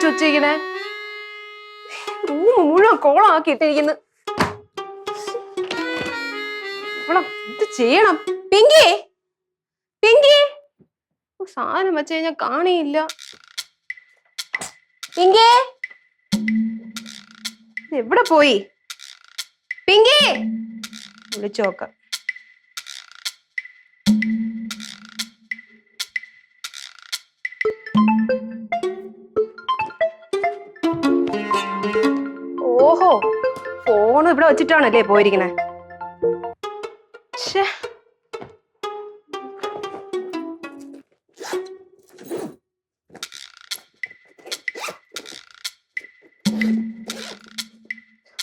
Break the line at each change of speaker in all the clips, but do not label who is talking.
വാങ്ങിച്ചു വെച്ചിരിക്കണേ? റൂം മുഴുവൻ കോളമാക്കി ഇട്ടിരിക്കുന്നു. ഇത് ചെയ്യണം. പിങ്കി, പിങ്കി, സാധനം വെച്ച് കഴിഞ്ഞാൽ കാണിയില്ല. പിങ്കി എവിടെ പോയി? പിങ്കി വിളിച്ചു നോക്കാം. ഓഹോ, ഫോൺ ഇവിടെ വെച്ചിട്ടാണല്ലേ പോയിരിക്കണേ.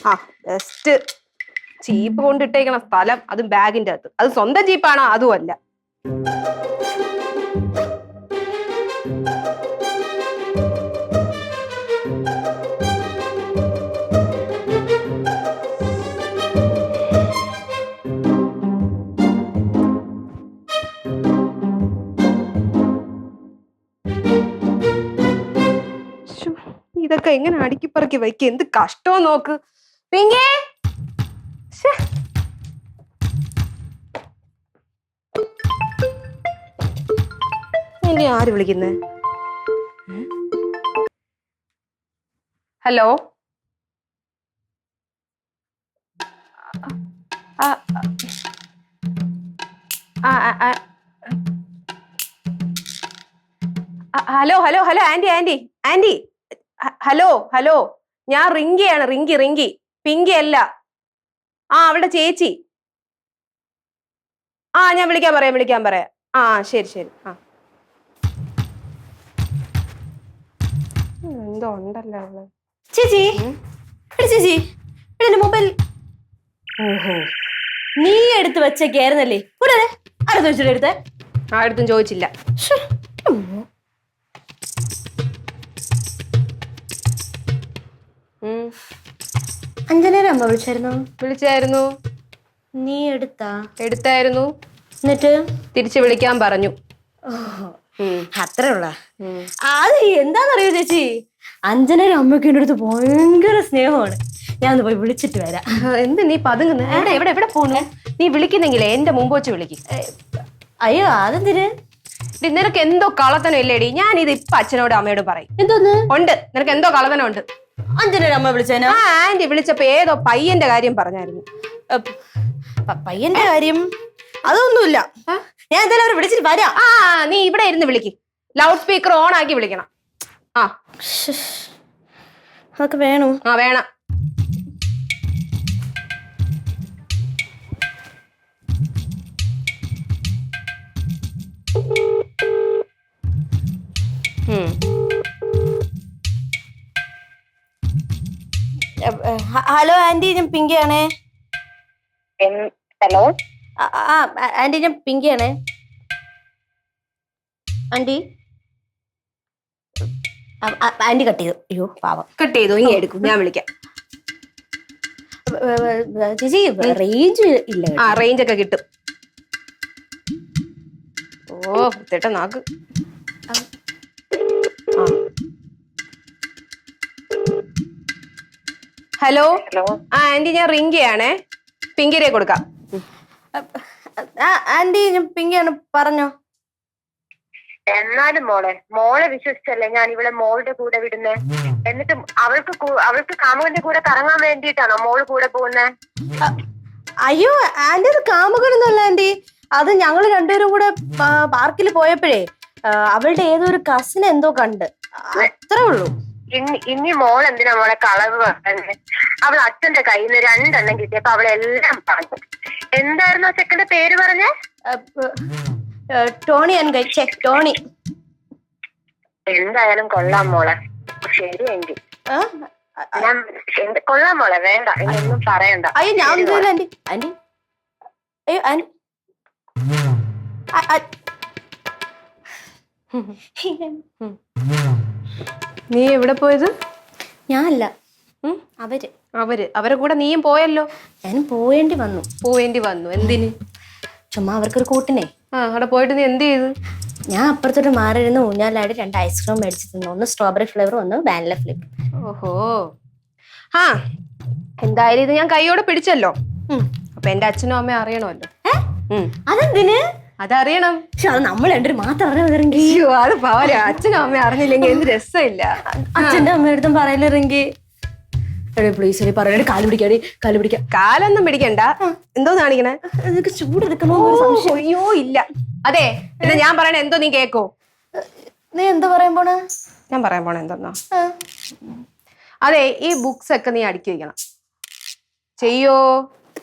ആ ബെസ്റ്റ് ചീപ്പ് കൊണ്ടിട്ടേക്കണ സ്ഥലം, അതും ബാഗിന്റെ അകത്ത്. അത് സ്വന്തം ജീപ്പാണോ? അതും അല്ല. ഇതൊക്കെ എങ്ങനെ അടുക്കിപ്പറക്കി വയ്ക്ക? എന്ത് കഷ്ടോ നോക്ക്. പിങ്കി, ഇനി ആര് വിളിക്കുന്നേ? Hello, hello hello hello aunty aunty aunty, hello hello, ഞാൻ റിങ്കിയാണ്. റിങ്കി റിങ്കി, പിങ്കി അല്ല. അവളുടെ ചേച്ചി. ഞാൻ വിളിക്കാൻ പറയാം. ശരി ശരി. എന്തോ ഉണ്ടല്ലോ അവള്.
ചേച്ചി, ചേച്ചി എന്റെ മൊബൈൽ. ഓഹോ, നീ എടുത്ത് വെച്ചേക്കായിരുന്നല്ലേ? അടുത്ത് വെച്ചിട്ട് എടുത്തേ?
ആടുത്തും ചോദിച്ചില്ല.
അഞ്ജനേരം അമ്മ
വിളിച്ചായിരുന്നു.
നീ
എടുത്തായിരുന്നു.
എന്നിട്ട്
തിരിച്ചു വിളിക്കാൻ പറഞ്ഞു.
അത്രേ ഉള്ള. അത് എന്താന്നറിയോ ചേച്ചി, അഞ്ജനേരം അമ്മയ്ക്ക് എൻ്റെ അടുത്ത് ഭയങ്കര സ്നേഹമാണ്. ഞാൻ ഒന്ന് പോയി വിളിച്ചിട്ട് വരാം.
എന്ത് നീ പതുങ്ങുന്ന? എവിടെ പോണു? നീ വിളിക്കുന്നെങ്കിലേ എന്റെ മുമ്പ് വെച്ച് വിളിക്കും.
അയ്യോ, അതെന്തിന്?
നിനക്ക് എന്തോ കളത്തനം ഇല്ലേടി? ഞാൻ ഇത് ഇപ്പൊ അച്ഛനോടും അമ്മയോടും പറയും.
എന്തോന്ന്
ഉണ്ട്? നിനക്ക് എന്തോ കളത്തനം ഉണ്ട്.
അഞ്ജനേരം അമ്മ വിളിച്ചേനോ?
ആന്റി വിളിച്ചപ്പോ ഏതോ പയ്യന്റെ കാര്യം പറഞ്ഞായിരുന്നു.
പയ്യന്റെ കാര്യം അതൊന്നുമില്ല. ഞാൻ എന്തായാലും അവർ വിളിച്ചിട്ട് വരാം.
നീ ഇവിടെ ഇരുന്ന് വിളിക്ക്. ലൗഡ് സ്പീക്കർ ഓൺ ആക്കി വിളിക്കണം.
അതൊക്കെ വേണോ?
വേണം.
ഹലോ ആന്റി, ഞാൻ പിങ്കിയാണേ.
ഹലോ
ആന്റി, ഞാൻ പിങ്കിയാണേ. ആന്റി ആന്റി കട്ട് ചെയ്തു. അയ്യോ പാവം.
കട്ട് ചെയ്തു. ഇനി എടുക്കും, ഞാൻ വിളിക്കാം.
ചേച്ചി റേഞ്ച് ഇല്ല.
റേഞ്ച് ഒക്കെ കിട്ടും. വൃത്തിട്ട നാക്ക്. ഹലോ ആന്റി, ഞാൻ റിങ്കിയാണേ. പിങ്കിരെ കൊടുക്കാം.
ആന്റി, ഞാൻ പിങ്കിയാണ്, പറഞ്ഞോ.
എന്നാലും മോളെ വിശ്വസിച്ചല്ലേ ഞാൻ ഇവിടെ മോളുടെ കൂടെ വിടുന്നേ? എന്നിട്ട് അവൾക്ക് കാമുകന്റെ കൂടെ കറങ്ങാൻ വേണ്ടിയിട്ടാണോ മോള് കൂടെ പോകുന്നേ?
അയ്യോ ആന്റി, അത് കാമുകനൊന്നുമല്ല ആന്റി. അത് ഞങ്ങൾ രണ്ടുപേരും കൂടെ പാർക്കിൽ പോയപ്പോഴേ അവളുടെ ഏതൊരു കസിൻ എന്തോ കണ്ട്, അത്രേ ഉള്ളൂ.
ഇനി മോൾ എന്തിനാ മോളെ കളവ് പറഞ്ഞേ? അവൾ അച്ഛന്റെ കയ്യിൽ നിന്ന് 2 എണ്ണം കിട്ടിയപ്പോ അവളെല്ലാം പറഞ്ഞു. എന്തായിരുന്നു ആ ചെക്കന്റെ പേര് പറഞ്ഞേ?
ടോണി. ടോണി.
എന്തായാലും കൊള്ളാം മോളെ. ശരിയെങ്കിൽ കൊള്ളാം മോളെ. വേണ്ട, ഇനിയൊന്നും പറയണ്ട.
അയ്യോ ഞാൻ ആന്റി. ആന്റി അയ്യോ ആന്റി.
നീ എവിടെ പോയത്?
ഞാനല്ല,
അവരെ കൂടെ നീയും പോയല്ലോ.
ഞാനും പോവേണ്ടി വന്നു.
എന്തിന്?
ചുമ്മാ അവർക്കൊരു കൂട്ടിനെ.
അവിടെ പോയിട്ട് നീ എന്ത് ചെയ്തു?
ഞാൻ അപ്പുറത്തോട്ട് മാറിയിരുന്ന് ഊഞ്ഞാലായിട്ട് 2 ഐസ്ക്രീം മേടിച്ചു തിന്നു. ഒന്ന് സ്ട്രോബെറി ഫ്ലേവർ, ഒന്ന് വാനില ഫ്ലേവർ.
ഓഹോ. ആ എന്തായാലും ഇത് ഞാൻ കൈയോടെ പിടിച്ചല്ലോ. അപ്പൊ എന്റെ അച്ഛനും അമ്മയും അറിയണമല്ലോ.
അതെന്തിന്?
അതറിയണം.
പക്ഷെ അത് നമ്മൾ രണ്ടുപേരും മാത്രം അറിയാമെങ്കിൽ.
അയ്യോ അത് പോരാ, അച്ഛനും അമ്മയും അറിഞ്ഞില്ലെങ്കിൽ എന്ത് രസമില്ല.
അച്ഛന്റെ അമ്മയടുത്തും പറയലിറങ്ങി. പ്ലീസ് പറയണേ, കാല് പിടിക്കാടി, കാല് പിടിക്കാം.
കാലൊന്നും പിടിക്കണ്ട. എന്തോ കാണിക്കണേ?
നിനക്ക് ചൂടെടുക്കണോ?
അയ്യോ ഇല്ല. അതെ പിന്നെ ഞാൻ പറയണ എന്തോ നീ കേക്കോ?
നീ എന്താ പറയാൻ പോണ?
ഞാൻ പറയാൻ പോണ എന്തോന്നാ, അതെ ഈ ബുക്സ് ഒക്കെ നീ അടുക്കി വെക്കണം. ചെയ്യോ?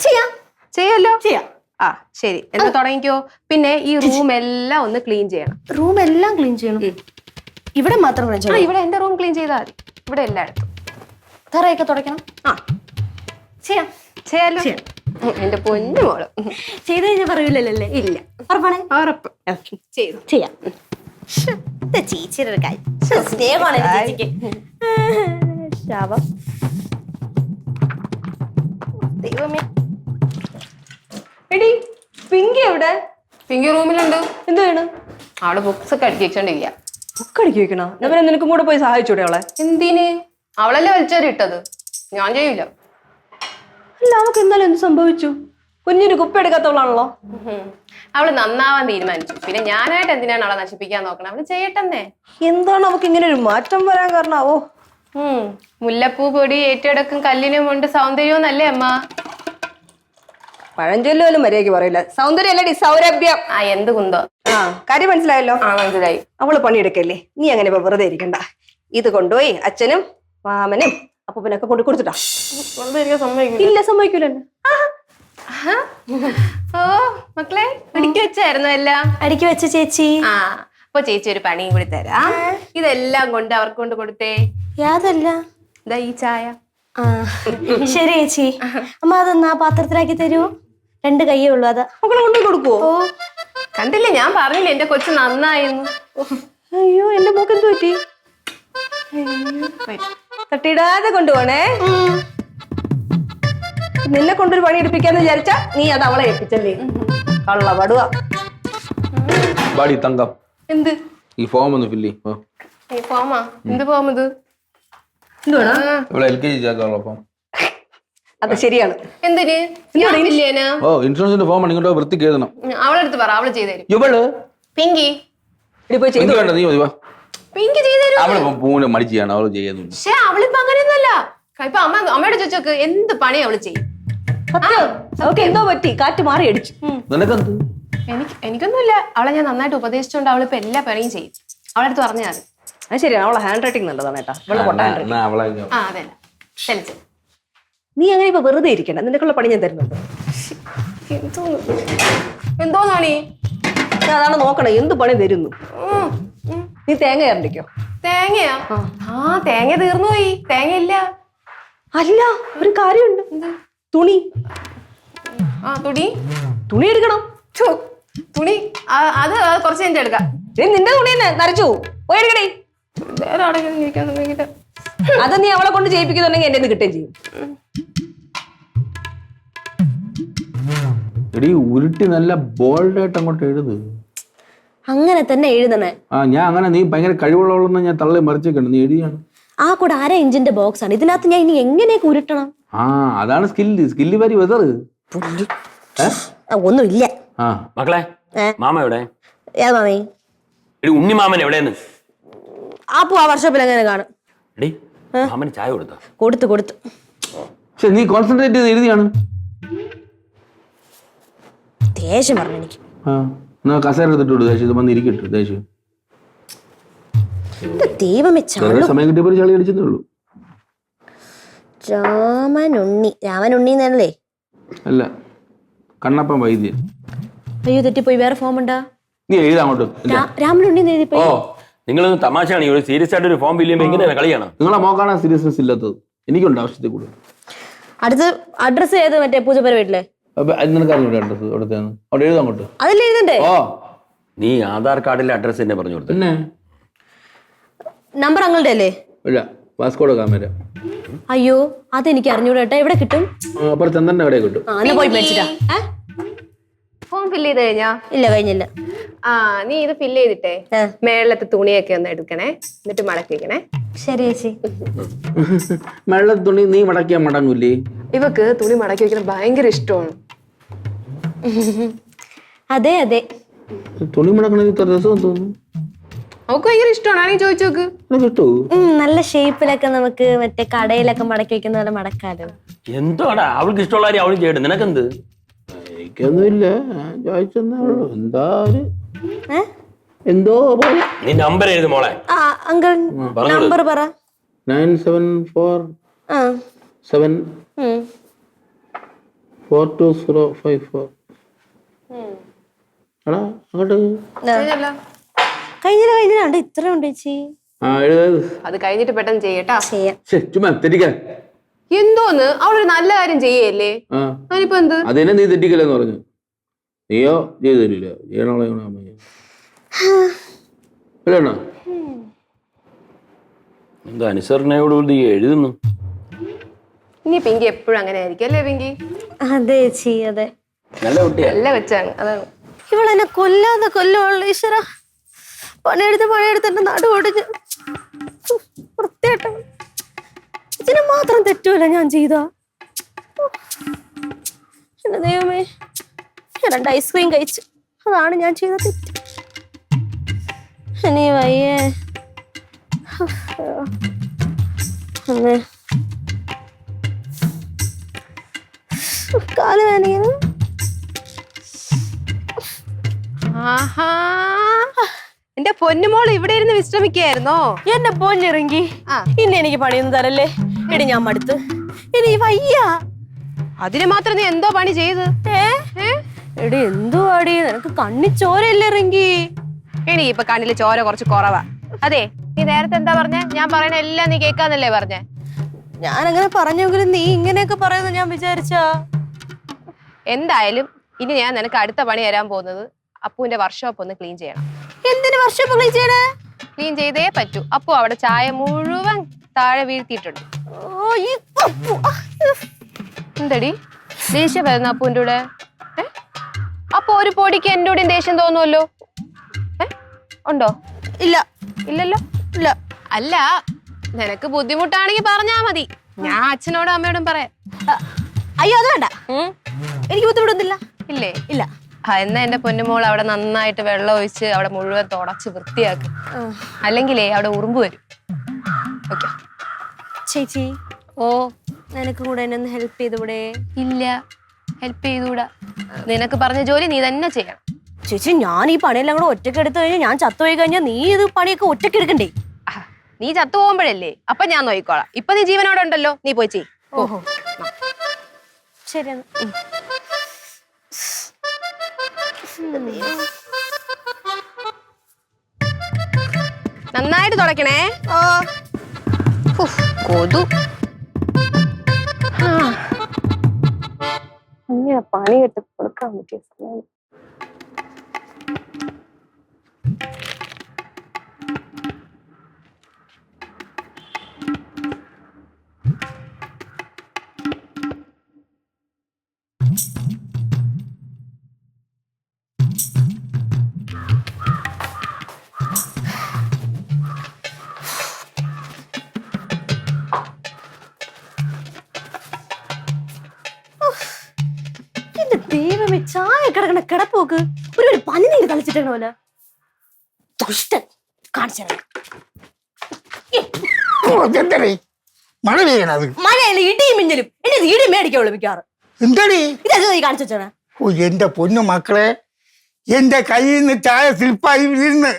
ചെയ്യാം.
ചെയ്യല്ലോ?
ചെയ്യാം.
ആ ശരി, എന്നാ തുടങ്ങിക്കോ. പിന്നെ ഈ റൂം എല്ലാം ഒന്ന് ക്ലീൻ ചെയ്യണം.
റൂം എല്ലാം ക്ലീൻ ചെയ്യണം? ഇവിടെ മാത്രം ക്ലീൻ ചെയ്യണം?
ഇവിടെ എന്റെ റൂം ക്ലീൻ ചെയ്താൽ മതി. ഇവിടെ എല്ലായിടത്തും
തറയൊക്കെ തുടയ്ക്കണം?
ആ
ചെയ്യാം.
ചെയ്യാലോ? എന്റെ പൊന്നു മോള്
ചെയ്ത് കഴിഞ്ഞാൽ പറയൂലല്ലേ?
ഇല്ല.
ഉറപ്പാണേ?
ഉറപ്പ്. ചെയ്തു.
ചെയ്യാം. ചേച്ചിയുടെ ഒരു കാര്യം സ്നേഹമാണ് ചേച്ചിക്ക്. ശാപം.
ദൈവമേ. എടി പിങ്കി എവിടെ? പിങ്കി റൂമിലുണ്ട്. എന്ത് വേണം? അവള് ബുക്സ് ഒക്കെ അടുക്കി വെച്ചോണ്ടിരിക്കുക.
ബുക്ക് അടുക്കി വെക്കണോ? ഞാൻ നിനക്കും കൂടെ പോയി സഹായിച്ചൂടെ അവളെ?
എന്തിന്? അവളല്ലേ വലിച്ചേറിട്ടത്, ഞാൻ ചെയ്യൂല.
അല്ല അവക്ക് എന്തായാലും എന്ത് സംഭവിച്ചു? കുഞ്ഞിന് കുപ്പ എടുക്കാത്തവളാണല്ലോ.
അവള് നന്നാവാൻ തീരുമാനിച്ചു. പിന്നെ ഞാനായിട്ട് എന്തിനാണ് അവളെ നശിപ്പിക്കാൻ നോക്കണം? അവള് ചെയ്യട്ടെന്നേ.
എന്താണ് അവക്ക് ഇങ്ങനെ ഒരു മാറ്റം വരാൻ കാരണാവോ?
മുല്ലപ്പൂ പൊടി ഏറ്റെടുക്കും കല്ലിനും കൊണ്ട് സൗന്ദര്യവും നല്ലേ അമ്മ.
പഴഞ്ചൊല്ലു പോലും മര്യാദയ്ക്ക് പറയില്ല. സൗന്ദര്യം അല്ലടി, സൗരഭ്യം.
ആ എന്ത് കുന്തോ.
ആ കാര്യം മനസ്സിലായല്ലോ?
ആ മനസ്സിലായി.
അവള് പണിയെടുക്കല്ലേ, നീ അങ്ങനെ ഇപ്പൊ വെറുതെ ഇരിക്കണ്ട. ഇത് കൊണ്ടുപോയി അച്ഛനും മാമനും അപ്പൂപ്പനൊക്കെ കൊണ്ട് കൊടുത്തിട്ടാ. ഇല്ല സമ്മതിക്കൂല.
ഓ മക്കളെ അടുക്കി വെച്ചായിരുന്നു എല്ലാം?
അടുക്കി വെച്ച ചേച്ചി.
ആ അപ്പൊ ചേച്ചി ഒരു പണിയും കൂടി തരാം. ഇതെല്ലാം കൊണ്ട് അവർക്ക് കൊണ്ട് കൊടുത്തേ.
യാതല്ല
ഇതാ ഈ ചായ.
ആ ശരി ചേച്ചി. അമ്മ അതൊന്നാ പാത്രത്തിലാക്കി തരുമോ? 2 കയ്യേ ഉള്ളൂ, അത് മക്കളെ കൊണ്ടു കൊടുക്കുവോ?
കണ്ടില്ലേ, ഞാൻ പറഞ്ഞില്ലേ എന്റെ കൊച്ചു നന്നായിരുന്നു.
അയ്യോ എന്റെ മൂക്ക് എന്ത് പറ്റി? തട്ടിടാതെ കൊണ്ടുപോണേ. നിന്നെ കൊണ്ടൊരു പണി എടുപ്പിക്കാന്ന് വിചാരിച്ചാ നീ അത് അവളെ ഏൽപ്പിച്ചല്ലേ? കള്ള പടുക.
ബാഡി തങ്കം,
എന്ത്
ഈ ഫോം ഒന്ന് ഫില്ല് ചെയ്യും.
ഈ ഫോമാ? എന്ത് ഫോം ഇത്?
ഇവിടെ LKG ചേർക്കാനുള്ള ഫോം.
അത് ശരിയാണ്.
എന്തിന്?
ഓ ഇൻഷുറൻസിന്റെ ഫോം ആണ്, ഇങ്ങോട്ട് വൃത്തിക്ക് എഴുതണം.
അവളെടുത്ത് പറ, അവള് ചെയ്തരും.
ഇവള്
പിങ്കി
എന്ത് വേണ്ട, നീ മതി വാ.
പിങ്കി ചെയ്തരും.
അവളിപ്പോ പൂനെ മടിച്ചാണ്, അവള് ചെയ്യുന്നു.
പക്ഷെ അവളിപ്പോ അങ്ങനെയൊന്നുമല്ല. ഇപ്പൊ അമ്മയോട് ചോദിച്ചോക്ക് എന്ത് പണി അവള് ചെയ്യും.
എന്തോ പറ്റി, കാറ്റ് മാറി അടിച്ചു.
നിനക്കെന്ത്?
എനിക്കൊന്നുമില്ല. അവളെ ഞാൻ നന്നായിട്ട് ഉപദേശിച്ചോണ്ട് അവളിപ്പോ എല്ലാ പണിയും ചെയ്യും. അവളടുത്ത് പറഞ്ഞാൽ മതി.
അത് ശരിയാണ്, അവളെ ഹാൻഡ് റൈറ്റിംഗ് നല്ലതാണ് കേട്ടാ.
അവളെ
ആ അതെ ക്ഷണിച്ചു.
നീ അങ്ങനെ ഇപ്പൊ വെറുതെ ഇരിക്കണ്ട, നിനക്കുള്ള പണി ഞാൻ തരുന്നുണ്ട്.
എന്തോന്നാണീ?
അതാണ് നോക്കണേ എന്ത് പണി തരുന്നു. നീ തേങ്ങ ഇറണ്ടിക്കോ?
തേങ്ങയാ? ആ തേങ്ങ തീർന്നു പോയി. തേങ്ങ ഇല്ല.
അല്ല ഒരു കാര്യമുണ്ട്. തുണി.
ആ തുണി.
തുണി എടുക്കണം.
തുണി അത് കുറച്ച് കഴിഞ്ഞിട്ട് എടുക്കാം.
നിന്റെ തുണി തന്നെ നരച്ചു പോയി എടുക്കണേ. അത് നീ അവളെ കൊണ്ട് ചെയ്യിപ്പിക്കുന്നുണ്ടെങ്കിൽ എന്റെ കിട്ടുകയും ചെയ്യും.
എടി ഉരുട്ടി നല്ല ബോൾഡ് ആയിട്ട് അങ്ങോട്ട് എഴുത്.
അങ്ങനെ തന്നെ എഴുതണേ.
ആ ഞാൻ അങ്ങനെ, നീ ഭയങ്കര കഴിവുള്ളവളെന്ന് ഞാൻ തള്ളി മറിച്ചേക്കണ്ട, നീ എഴുതിയാണ്.
ആ കൂടെ 1/2 ഇഞ്ചിന്റെ ബോക്സ് ആണ്. ഇതിനകത്ത് ഞാൻ ഇനി എങ്ങനെയൊക്കെ ഉരുട്ടണം?
ആ അതാണ് സ്കില്ല് വരി വെതർ.
ഒന്നുമില്ല.
ആ മക്കളെ, മാമ എവിടെ?
ഏതാ മാമി?
എടി ഉണ്ണി മാമൻ എവിടെയെന്ന്?
ആ വർഷോപ്പിൽ എങ്ങനെ കാണും?
എടി മാമന് ചായ കൊടുത്തോ?
കൊടുത്തു.
പക്ഷെ നീ കോൺസെൻട്രേറ്റ് ചെയ്ത് എഴുതിയാണ്.
ദേഷ്യം പറഞ്ഞു എനിക്ക്.
ആ കസേര എടുത്തിട്ട് ദേശം ഇത് വന്ന് ഇരിക്കട്ടു. ദേശം
ദൈവമേ,
സമയം കിട്ടിയപ്പോ ചളി അടിച്ചതേ ഉള്ളൂ.
രാമനുണ്ണി എന്നല്ലേ?
അല്ല, കണ്ണപ്പൻ വൈദ്യൻ.
അയ്യോ തെറ്റിപ്പോയി. വേറെ ഫോം ഉണ്ടാ?
നീ എഴുതാ അങ്ങോട്ട്.
രാമനുണ്ണി
ഓ നിങ്ങൾ തമാശയാണ്. ഒരു സീരിയസ് ആയിട്ട് ഒരു ഫോം ഫില്ല് ചെയ്യുമ്പോൾ എങ്ങനെയാണ് കളിയാണ്?
നിങ്ങളെ മോക്കാണ് സീരിയസ്നെസ് ഇല്ലാത്തത്. എനിക്കുണ്ട് ആവശ്യത്തിൽ കൂടുതൽ.
അടുത്ത് അഡ്രസ് ഏത്? മറ്റേ പൂജപ്പുര വീട്ടിലെ?
നിനക്കറിഞ്ഞൂടെ അഡ്രസ് അവിടുത്തെ? അവിടെ എഴുതാ അങ്ങോട്ട്.
അതല്ലേ എഴുതണ്ടേ?
ഓ
നീ ആധാർ കാർഡിലെ അഡ്രസ് തന്നെ പറഞ്ഞു കൊടുത്തു.
പിന്നെ
നമ്പർ അങ്ങളുടെ അല്ലേ?
ഇല്ല, വാസ്കോഡ ഗാമ.
അയ്യോ അതെനിക്ക് അറിഞ്ഞൂടാ. എവിടെ കിട്ടും?
അപ്പൊ ചന്ദ്രന്റെ കടയിൽ കിട്ടും.
പോയി മേടിച്ചിട്ടാ.
ഫോം ഫില്ല് ചെയ്ത് കഴിഞ്ഞാ?
ഇല്ല, കഴിഞ്ഞില്ല.
ആ, നീ ഇത് ഫില്ല് ചെയ്തിട്ടേ മേളത്തെ തുണിയൊക്കെ ഒന്ന് എടുക്കണേ, എന്നിട്ട് മടക്കി വെക്കണേ.
ശരി ചേച്ചി.
വെള്ള തുണി നീ മടക്കിയാ മടങ്ങൂലേ?
ഇവക്ക് തുണി മടക്കി വെക്കുന്നത് ഭയങ്കര ഇഷ്ടമാണ്.
അതെ അതെ,
തുണി മടക്കണ ഇത്ര രസം തോന്നുന്നു.
അവക്ക് ഭയങ്കര ഇഷ്ടമാണ്. ആണെങ്കിൽ ചോദിച്ചു നോക്ക്.
കിട്ടൂ.
നല്ല ഷേപ്പിലൊക്കെ നമുക്ക് മറ്റേ കടയിലൊക്കെ മടക്കി വെക്കുന്ന പോലെ മടക്കാലോ.
എന്തോടാ അവൾക്ക് ഇഷ്ടമുള്ള കാര്യം അവള് ചെയ്യട്ടെ, നിനക്കെന്ത്?
എനിക്കൊന്നുമില്ല, ചോദിച്ചെന്നേ ഉള്ളൂ. എന്തോ
നീ നമ്പർ എഴുതി മോളെ.
അങ്കിൾ നമ്പർ പറ.
9747420054. എടാ അങ്ങോട്ട്
കഴിഞ്ഞില്ല ഇത്ര ഉണ്ട് ചേച്ചി.
അത് കഴിഞ്ഞിട്ട് പെട്ടെന്ന് ചെയ്യട്ടാ.
ചെയ്യാം.
ചുമ്മാ തെറ്റിക്കാൻ
എന്തോന്ന്, അവളൊരു നല്ല കാര്യം ചെയ്യല്ലേ. അതിനിപ്പോ എന്ത്?
അതിനെ നീ തെറ്റിക്കലെന്ന് പറഞ്ഞു. നീയോ ചെയ്തു തരില്ല, ചെയ്യണോളെ
എന്താ അനുസരണയോടുകൂടി എഴുതുന്നു.
ഇനി പിങ്കി എപ്പോഴും അങ്ങനെ ആയിരിക്കും അല്ലേ പിങ്കി?
അതെ ചേച്ചി, അതെ.
നല്ല കുട്ടിയാ,
നല്ല വെച്ചാണ്. അതാണ്
ഇവളെന്നെ കൊല്ലാതെ കൊല്ലുള്ളൂ. ഈശ്വര, പണിയെടുത്ത് എന്റെ നടു ഒടിഞ്ഞ് വൃത്തിയായിട്ട്. ഇതിന് മാത്രം തെറ്റൂല ഞാൻ ചെയ്ത. എന്റെ ദൈവമേ, 2 ഐസ്ക്രീം കഴിച്ചു, അതാണ് ഞാൻ ചെയ്ത തെറ്റ്. ഇനി വയ്യേ അമ്മേ, കാല് വേദനിക്കുന്നു.
ആഹാ, എന്റെ പൊന്നുമോള് ഇവിടെ ഇരുന്ന് വിശ്രമിക്കായിരുന്നോ?
എന്റെ പൊന്നിറങ്ങി, ഇനി എനിക്ക് പണിയൊന്നും തരല്ലേ. എടി ഞാൻ മടുത്ത്, ഇനി വയ്യ.
അതിന് മാത്രം നീ എന്തോ പണി ചെയ്ത്?
എടി എന്തോ അടി, നിനക്ക് കണ്ണി ചോരല്ലേ ഇറങ്ങി?
എനിക്ക് ഇപ്പൊ കണ്ണില് ചോര കുറച്ച് കുറവാ. അതെ, നീ നേരത്തെ എന്താ പറഞ്ഞേ? ഞാൻ പറയണ എല്ലാം നീ കേൾക്കാന്നല്ലേ പറഞ്ഞേ?
ഞാൻ അങ്ങനെ പറഞ്ഞെങ്കിലും നീ ഇങ്ങനെയൊക്കെ പറയുന്നു ഞാൻ വിചാരിച്ചാ.
എന്തായാലും ഇനി ഞാൻ നിനക്ക് അടുത്ത പണി തരാൻ പോകുന്നത് അപ്പുവിന്റെ വർക്ക്ഷോപ്പ് ഒന്ന് ക്ലീൻ ചെയ്യണം.
എന്തിനു വർക്ക്ഷോപ്പ് ക്ലീൻ ചെയ്യണേ?
ക്ലീൻ ചെയ്തേ പറ്റൂ. അപ്പു അവിടെ ചായ മുഴുവൻ താഴെ വീഴ്ത്തിയിട്ടുണ്ട്. എന്തടി ദേഷ്യം വരുന്ന അപ്പുവിന്റെ കൂടെ? അപ്പൊ ഒരു പൊടിക്ക് എന്റെ കൂടെയും ദേഷ്യം തോന്നുമല്ലോ. ഉണ്ടോ?
ഇല്ല.
ഇല്ലല്ലോ.
ഇല്ല.
അല്ല, നിനക്ക് ബുദ്ധിമുട്ടാണെങ്കിൽ പറഞ്ഞാ മതി, ഞാൻ അച്ഛനോടും അമ്മയോടും പറയാം.
അയ്യോ അത് വേണ്ട, എനിക്ക് ബുദ്ധിമുട്ടൊന്നുമില്ല.
ഇല്ലേ?
ഇല്ല.
എന്നാ എന്റെ പൊന്നുമോൾ അവിടെ നന്നായിട്ട് വെള്ളം ഒഴിച്ച് അവിടെ മുഴുവൻ തുടച്ച് വൃത്തിയാക്കും. അല്ലെങ്കിലേ അവിടെ ഉറുമ്പ് വരും. ഓക്കെ
ചേച്ചി, നിനക്ക് കൂടെ എന്നെ ഒന്ന് ഹെൽപ്പ് ചെയ്തൂടെ?
ഇല്ല, ഹെൽപ്പ് ചെയ്തൂടാ. നിനക്ക് പറഞ്ഞ ജോലി നീ തന്നെ ചെയ്യണം.
ചേച്ചി, ഞാൻ ഈ പണിയെല്ലാം കൂടെ ഒറ്റയ്ക്ക് എടുത്തു കഴിഞ്ഞാൽ, ഞാൻ ചത്തുപോയി കഴിഞ്ഞാൽ നീ ഇത് പണിയൊക്കെ ഒറ്റയ്ക്ക് എടുക്കണ്ടേ?
നീ ചത്തു പോകുമ്പോഴല്ലേ, അപ്പൊ ഞാൻ നോക്കിക്കോളാം. ഇപ്പൊ നീ ജീവനോടെ ഉണ്ടല്ലോ, നീ പോയി ചെയ്.
ഓഹോ, ശരി.
നന്നായിട്ട് തുടക്കണേ. കൊതു അങ്ങനെ പണി കെട്ട് കൊടുക്കാൻ പറ്റിയ സമയം.
ദൈവമേ, ചായ കിടക്കണ കിടപ്പോക്ക് ഒരു പനിനീര് കളിച്ചിട്ടേണ പോലെ. ദുഷ്ടൻ കാണിച്ചത്.
മഴ പെയ്യണത്?
മഴയല്ല, ഇടിയും മിന്നലും. എന്നെ ഇടി മേടിക്കുള്ളൂ മിക്കാറ്.
എന്താടി
ഇതൊക്കെ നീ കാണിച്ചു വെച്ചാണ്?
ഓ എന്റെ പൊന്നു മക്കളെ, എന്റെ കയ്യിൽ നിന്ന് ചായ സ്ലിപ്പായി വീണ്.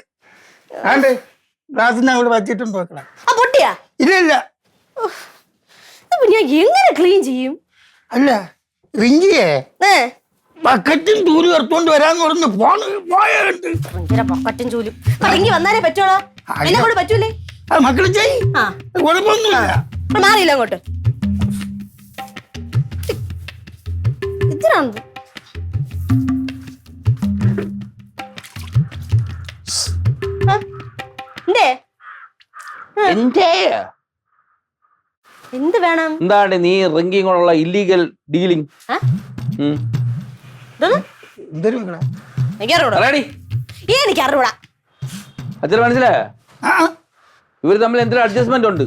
ആണ്ട് ഗ്ലാസ് അവിടെ വച്ചിട്ടുണ്ട് മക്കളെ.
ആ പൊട്ടിയാ?
ഇല്ല.
ഞാൻ എങ്ങനെ ക്ലീൻ ചെയ്യും?
അല്ല റിങ്കിയെ ബക്കറ്റും തൂരി എടുത്തോണ്ട് വരാന്ന് പറഞ്ഞു പോയുണ്ട്.
ഭയങ്കര ബക്കറ്റും ചൂലും റിങ്കി വന്നാലേ പറ്റോളോ. എന്നെ കൊണ്ട് പറ്റൂലേ?
അത് മക്കള് ചെയ്, കുഴപ്പമൊന്നുമില്ല.
മാറിയില്ല അങ്ങോട്ട്. ഇതിനാണ് എന്ത് വേണം?
എന്താണ് നീ റിങ്കിങ് കൊണ്ടുള്ള ഇല്ലീഗൽ ഡീലിംഗ്?
എന്തൊരു മക്കളെ
എനിക്കറിയൂടാ
പറയടി
എനിക്കറിയൂടാ.
അച്ഛൻ മനസ്സിലായ
ആ
ഇവര് തമ്മിൽ എന്തൊരു അഡ്ജസ്റ്റ്മെന്റ് ഉണ്ട്,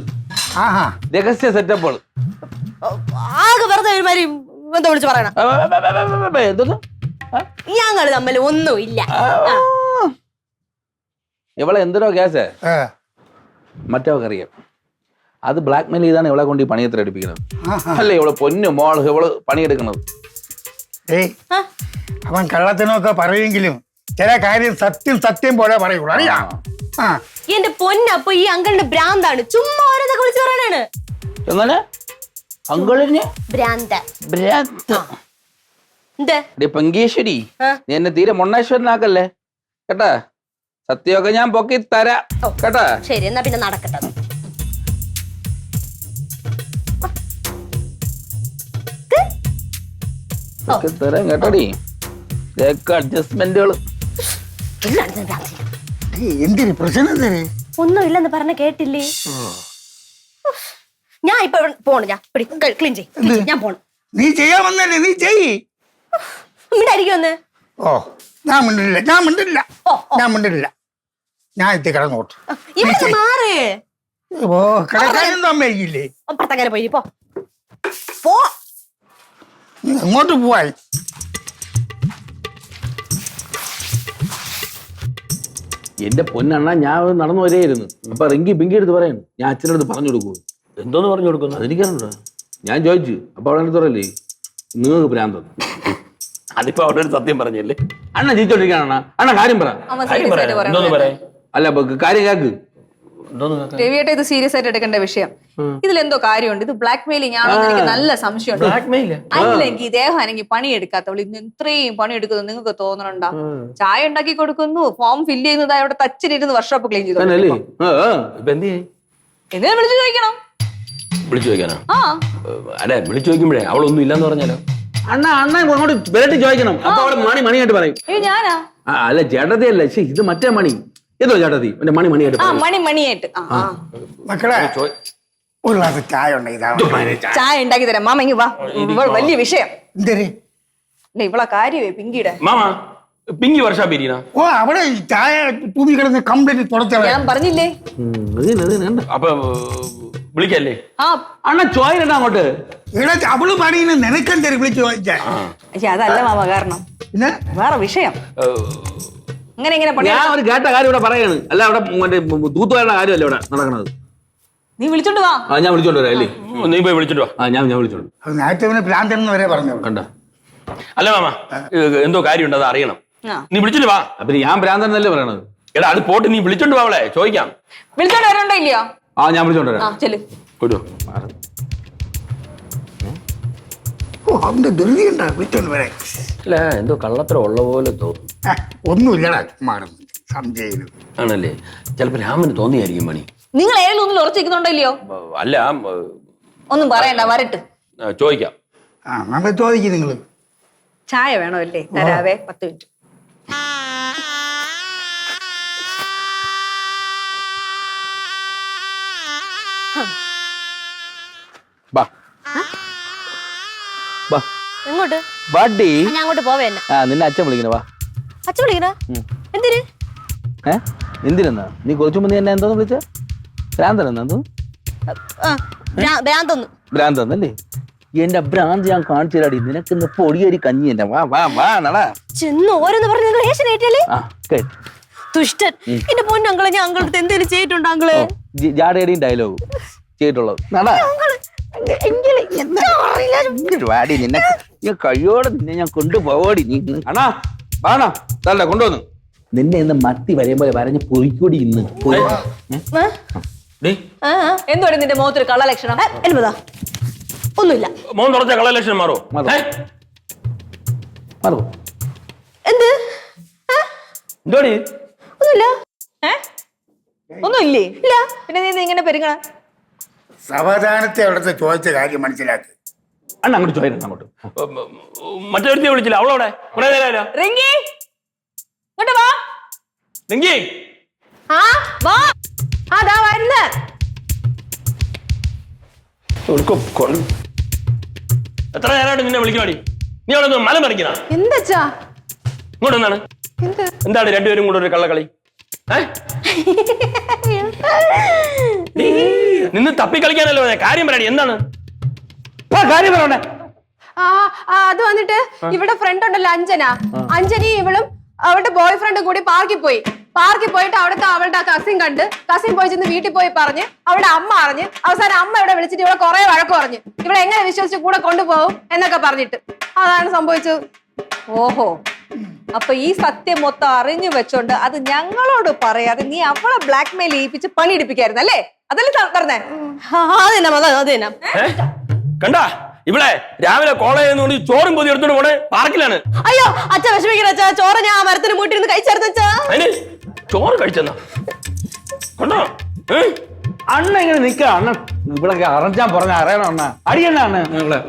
ആഹാ
രഹസ്യ സെറ്റപ്പുകൾ.
ആകെ വെറുതെ ഒരുമാതിരി എന്താ വിളിച്ച് പറയണം.
എന്തോന്ന്
ഞങ്ങള് തമ്മിൽ ഒന്നും ഇല്ല.
ഇവളെ എന്തിനോ കേസ്
ഏ,
മറ്റവക്കറിയാം. അത് ബ്ലാക്ക് മെയിൽ ചെയ്താണ് ഇവളെ കൊണ്ട് ഈ പണിയെത്ര എടുപ്പിക്കുന്നത്.
ആഹാ.
അല്ലേ ഇവള് പൊന്നു മോൾ ഇവള് പണിയെടുക്കുന്നത്.
ഏയ് അവൻ കള്ളത്തിനൊക്കെ പറയുമെങ്കിലും ചില കാര്യം സത്യം പോലെ പറയുള്ളൂ, അറിയാം. ആ
എന്റെ പൊന്നപ്പൊ ഈ അങ്കിളിന്റെ ഭ്രാന്താണ്, ചുമ്മാ ഓരോന്നൊക്കെ വിളിച്ച് പറയാനാണ്.
എങ്ങനെ അങ്കളിന്
ഭ്രാന്ത
ഭ്രാന്ത്.
എന്ത്
പങ്കേശ്വരി,
ആ?
നീ എന്നെ തീരെ മൊണ്ണേശ്വരനാക്കല്ലേ കേട്ടാ. സത്യമൊക്കെ ഞാൻ പൊക്കി തരാം കേട്ടാ.
ശരി, എന്നാ പിന്നെ നടക്കട്ടെ.
പൊക്കി തരാം കേട്ടോടി. അഡ്ജസ്റ്റ്മെന്റുകൾ
എല്ലായിടത്തും ഭ്രാന്ത്.
ഏയ്, എന്തിന് പ്രശ്നം എന്തിന്?
ഒന്നും ഇല്ലെന്ന് പറഞ്ഞ കേട്ടില്ലേ? ഞാൻ ഇപ്പൊ പോണു. ഞാൻ ക്ലീൻ ചെയ്യും. ഞാൻ പോണു.
നീ ചെയ്യാൻ വന്നല്ലേ, നീ ചെയ്യ്.
മിണ്ടായിരിക്കും ഒന്ന്.
ഓ ഞാൻ മിണ്ടില്ല. ഞാൻ എത്തി കിടന്നോട്ട്.
ഇവിടെ മാറ്.
ഓ കിടക്കാനൊന്നും അമ്മയില്ലേ?
അപ്പുറത്തങ്ങനെ പോയി പോ. പോ.
എങ്ങോട്ട് പോവായി?
എന്റെ പൊന്നെണ്ണ ഞാൻ നടന്നു വരെയായിരുന്നു. അപ്പൊ റിങ്കി പിങ്കി എടുത്ത് പറയുന്നു, ഞാൻ അച്ഛനടുത്ത് പറഞ്ഞു കൊടുക്കൂ.
എന്തോന്ന് പറഞ്ഞു കൊടുക്കുന്നു?
അതെനിക്കറിഞ്ഞോ. ഞാൻ ചോദിച്ചു, അപ്പൊ അവിടെ അടുത്ത് പറയല്ലേ നിങ്ങൾക്ക് ഭ്രാന്തം.
അതിപ്പോ അവിടെ ഒരു സത്യം പറഞ്ഞല്ലേ.
അണ്ണ ചീച്ചോണ്ടിരിക്കാണ്. അണ്ണ കാര്യം പറ.
കാര്യം പറയാം. എന്തോന്ന് പറയാ?
അല്ല കാര്യം കേക്ക്.
എന്തോന്ന് കേൾക്കാൻ?
രവിയേട്ട ഇത് സീരിയസ് ആയിട്ട് എടുക്കേണ്ട വിഷയം. ഇതിലെന്തോ കാര്യമുണ്ട്. ഇത് ബ്ലാക്ക് മെയിലിംഗ് ആണെന്ന് എനിക്ക് നല്ല സംശയമുണ്ട്.
Blackmail?
അല്ലെങ്കിൽ ഇദ്ദേഹമാണെങ്കിൽ പണിയെടുക്കാത്തവൾ ഇന്ന് ഇത്രയും പണിയെടുക്കുന്നത് നിങ്ങൾക്ക് തോന്നണുണ്ടോ? ചായ ഉണ്ടാക്കി കൊടുക്കുന്നു, ഫോം ഫില്ല് ചെയ്യുന്നത് അവിടെ തച്ചിലിരുന്ന് വർക്ക്ഷോപ്പ് ക്ലീൻ ചെയ്തു.
തന്നെയല്ലേ?
ഇപ്പൊ എന്ത് ചെയ്യും?
എന്തിനാ വിളിച്ചു ചോദിക്കണം?
വിളിച്ചു ചോദിക്കാനാ?
ആ
അല്ലെ വിളിച്ചു ചോദിക്കുമ്പോഴേ അവളൊന്നും ഇല്ലെന്ന് പറഞ്ഞാലോ?
അണ്ണ അങ്ങോട്ട് വിരട്ടി ചോദിക്കണം. അപ്പൊ അവിടെ മണിയായിട്ട് പറയും.
അയ്യോ ഞാനാ?
അല്ല ചേട്ടത്തി അല്ല, ഇത് മറ്റേ മണി. ഏതോ ചേട്ടത്തി എന്റെ മണിയായിട്ട്
ആ
പറയും.
മണിയായിട്ട്.
മക്കളെ ഒരു ഗ്ലാസ് ചായ ഉണ്ട്. ഇതാണ്
ചായ ഉണ്ടാക്കി തരാം മാമ. ഇങ്ങ് വാ. ഇവൾ വലിയ വിഷയം.
എന്തര്?
അല്ല ഇവളെ കാര്യമേ പിങ്കിയുടെ.
മാമാ പിങ്കി വർഷ പിരിന.
ഓ അവിടെ ഈ ചായ തൂമി കിടന്ന് കംപ്ലീറ്റ് തുടച്ച.
ഞാൻ പറഞ്ഞില്ലേ?
അപ്പൊ വിളിക്കല്ലേ?
ആ
അണ്ണ ചോയരണ്ട അങ്ങോട്ട്.
ഇവിടെ അവള് പണിയുന്ന നിനക്കെന്തര് വിളിച്ചു ചോദിച്ചാ?
പക്ഷെ അതല്ല മാമ കാരണം.
പിന്നെ
വേറെ വിഷയം. ഇങ്ങനെ പണി
ഞാൻ ഒരു കേട്ട കാര്യം ഇവിടെ പറയാണ്. അല്ല അവിടെ മറ്റേ തൂത്തുവാരുടെ കാര്യമല്ല ഇവിടെ നടക്കണത്.
നീ വിളിച്ചോണ്ട് വാ.
ഞാൻ വിളിച്ചോണ്ട് വരാം അല്ലേ?
നീ പോയി വിളിച്ചിട്ട് വാ.
ഞാൻ വിളിച്ചോണ്ട്.
അത് നേരത്തെ അവന് ഭ്രാന്തെന്ന് വരെ പറഞ്ഞു.
കണ്ട
അല്ല മാമാ എന്തോ കാര്യമുണ്ട്, അത് അറിയണം.
ആ.
നീ വിളിച്ചിട്ട് വാ.
അപ്പൊ ഞാൻ ഭ്രാന്തന്നല്ലേ പറയണത്.
എടാ അത് പോട്ട്, നീ വിളിച്ചോണ്ട് വാ അവളെ, ചോദിക്കാം.
വിളിച്ചോണ്ട് വരണ്ടോ ഇല്ലയോ?
ഞാൻ വിളിച്ചോണ്ട്
ആ
വരാം.
ചെല്ലു.
ഒരു
ഓ അവന്റെ ധൃതി ഉണ്ടാ വിളിച്ചോണ്ട് വരെ.
അല്ല എന്തോ കള്ളത്തരം ഉള്ള പോലെ തോന്നുന്നു.
ഒന്നുമില്ലടാ മാറുന്നു സംശയം.
ആണല്ലേ? ചിലപ്പോ രാമന് തോന്നിയായിരിക്കും മണി.
നിങ്ങൾ ഏതെങ്കിലും ഒന്നിൽ ഉറച്ചിരിക്കുന്നുണ്ടോ ഇല്ലയോ?
അല്ല
ഒന്നും പറയണ്ട, വരട്ട്.
ചോദിക്കാം.
ആ നമ്മൾ ചോദിക്കും നിങ്ങള്.
ചായ വേണോ അല്ലേ? തരാവേ. 10 മിനിറ്റ്.
ബാ ബാ
എങ്ങോട്ട്?
ബാഡി.
ഞാൻ അങ്ങോട്ട് പോവേ തന്നെ.
നിന്നെ അച്ഛൻ വിളിക്കണ വാ.
അച്ഛൻ വിളിക്കണ എന്തിന്?
എന്തിനാ നീ കുറച്ചു മുന്നേ എന്നെ എന്തോന്ന് വിളിച്ച? ഭ്രാന്തനെന്നാ എന്തോ?
ഭ്രാന്തൊന്നു.
ഭ്രാന്തന്നല്ലേ? എന്റെ ഭ്രാന്ത് ഞാൻ കാണിച്ചു തരാടി. നിനക്ക് പൊടിയരി കഞ്ഞി എന്നെ. വാ വാ വാ നടാ.
ചെന്ന് ഓരോന്ന് പറഞ്ഞ് നിങ്ങൾ ഏഷ്യനേറ്റല്ലേ?
കേട്ട്
ദുഷ്ടൻ. എന്റെ പൊന്നങ്കളെ, ഞാൻ അങ്കളടുത്ത് എന്തെങ്കിലും ചെയ്തിട്ടുണ്ടോ അങ്കള്?
ജാടയുടെയും ഡയലോഗ് ചെയ്തിട്ടുള്ളത് നടാ. വാടി നിന്നെ ഞാൻ കഴിയോടെ നിന്നെ ഞാൻ കൊണ്ടുപോടി. നീ അണാ വാണ തല്ല കൊണ്ടുവന്നു. നിന്നെ ഇന്ന് മത്തി വരയുമ്പോൾ വരഞ്ഞ് പൊയ്ക്കൂടി ഇന്ന് പോയി.
എന്തുവാടി നിന്റെ മുഖത്തൊരു കള്ള ലക്ഷണം?
എൽമതാ ഒന്നുമില്ല.
മോൻ തുറച്ച കളലക്ഷണം മാറോ?
മാറോ
എന്ത്?
എന്തോടി?
ഒന്നുമില്ല.
ഒന്നുമില്ലേ? ഇല്ല. പിന്നെ നീ ഇങ്ങനെ പെരുങ്ങണ?
സാവധാനത്തെ അവിടുത്തെ ചോദിച്ച കാര്യം മനസ്സിലാക്കി.
അണ്ണ അങ്ങോട്ട് ചോദിക്കണം. അങ്ങോട്ട്
മറ്റേ വിളിച്ചില്ല, അവളവിടെ കുറെ നേരം.
റിങ്കി ഇങ്ങോട്ട് വാ.
റിങ്കി
ആ വാ. അതാ വരുന്ന.
എത്ര നേരമായിട്ട് നിന്നെ വിളിക്കണോടി? നീ അവിടെ മല മറിക്കണ?
എന്താച്ചാ?
ഇങ്ങോട്ട് എന്താണ് എന്താണ് രണ്ടുപേരും കൂടെ ഒരു കള്ളക്കളി? നിന്ന് തപ്പി കളിക്കാനല്ലോ കാര്യം പറയണി. എന്താണ്
കാര്യം പറയണേ?
അത് വന്നിട്ട് ഇവിടെ ഫ്രണ്ട് ഉണ്ടല്ലോ അഞ്ജനി ഇവളും അവളുടെ ബോയ് ഫ്രണ്ടും കൂടി പാർക്കിൽ പോയിട്ട് അവിടുത്തെ അവളുടെ കസിൻ പോയി ചെന്ന് വീട്ടിൽ പോയി പറഞ്ഞ് അവളുടെ അമ്മ അറിഞ്ഞ് അവസാനം അമ്മ ഇവിടെ വിളിച്ചിട്ട് ഇവളെ കുറെ വഴക്ക് പറഞ്ഞു. ഇവളെ എങ്ങനെ വിശ്വസിച്ച് കൂടെ കൊണ്ടുപോകും എന്നൊക്കെ പറഞ്ഞിട്ട് അതാണ് സംഭവിച്ചത്.
ഓഹോ, അപ്പൊ ഈ സത്യം മൊത്തം അറിഞ്ഞു വെച്ചോണ്ട് അത് ഞങ്ങളോട് പറയാതെ നീ അവളെ ബ്ലാക്ക് മെയിൽ ചെയ്യിപ്പിച്ച് പണിയെടുപ്പിക്കായിരുന്നു അല്ലേ? അതല്ലേ പറഞ്ഞേ?
അതെന്നാ
കണ്ടാ ഇവിടെ രാവിലെ കോളേജ് ചോറും പൊതി എടുത്തോണ്ട് പോണേ പാർക്കിലാണ്.
അയ്യോ അച്ഛ വിഷമിക്കണ അച്ഛാ, ചോറ് ഞാൻ മരത്തിന് മൂട്ടിരുന്ന് കഴിച്ചായിരുന്നു അച്ഛാ.
അതിന് ചോറ് കഴിച്ചെന്നാ കണ്ടോ?
അണ്ണ ഇങ്ങനെ നിക്ക അണ്ണ ഇവിടെ അറിഞ്ഞാൻ പറഞ്ഞ അറിയണം അണ്ണ അടിയണ്ണ അണ്ണ നിങ്ങളെ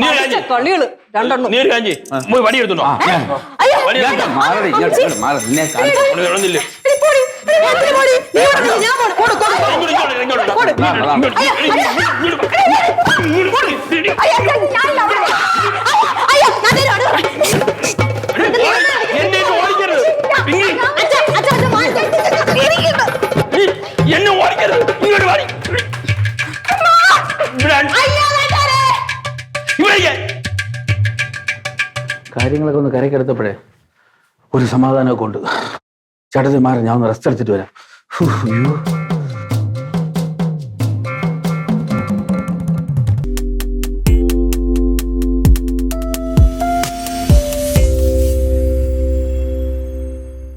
നീ ഒരു കാര്യം
കളികള് രണ്ടെണ്ണം.
നീ ഒരു കാര്യം പോയി വടി എടുത്തോണ്ടോ?
മാറി ഇങ്ങോട്ട് മാറി നിന്നെ
ഇറങ്ങുന്നില്ലേ? എന്നെ ഓടിക്കരുത്. ഇങ്ങോട്ട് വാടി.
കാര്യങ്ങളൊക്കെ ഒന്ന് കരക്കെടുത്തപ്പോഴേ ഒരു സമാധാനമൊക്കെ ഉണ്ട്. ചേട്ടത്തി മാറി ഞാൻ ഒന്ന് റെസ്റ്റ് എടുത്തിട്ട് വരാം.